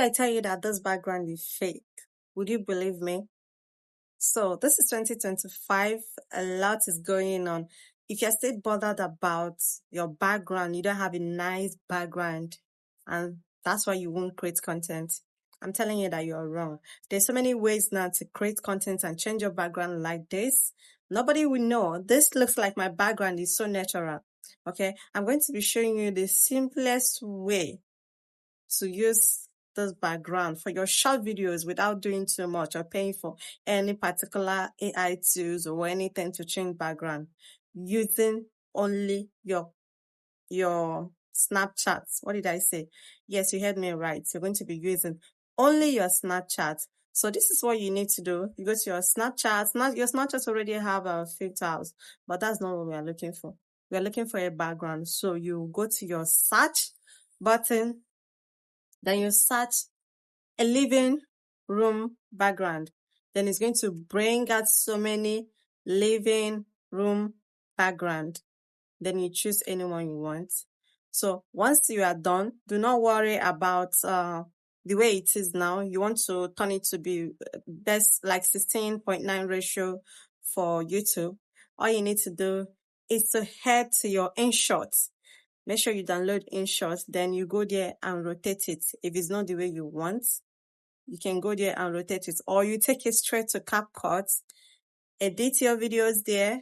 I tell you that this background is fake, would you believe me? So this is 2025. A lot is going on. If you're still bothered about your background, you don't have a nice background, and that's why you won't create content. I'm telling you that you're wrong. There's so many ways now to create content and change your background like this. Nobody will know. This looks like my background is so natural. Okay, I'm going to be showing you the simplest way to use this background for your short videos without doing too much or paying for any particular AI tools or anything to change background, using only your Snapchat. What did I say? Yes, you heard me right. You're going to be using only your Snapchat. So this is what you need to do. You go to your Snapchat. Your Snapchat already have a filters, but that's not what we are looking for. We are looking for a background. So you go to your search button, then you search a living room background. Then it's going to bring out so many living room background. Then you choose anyone you want. So once you are done, do not worry about the way it is now. You want to turn it to be best like 16:9 ratio for YouTube. All you need to do is to head to your InShot. Make sure you download InShot, then you go there and rotate it. If it's not the way you want, you can go there and rotate it, or you take it straight to CapCut, edit your videos there,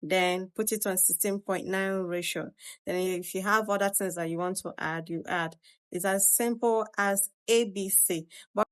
then put it on 16:9 ratio. Then if you have other things that you want to add, you add. It's as simple as ABC. But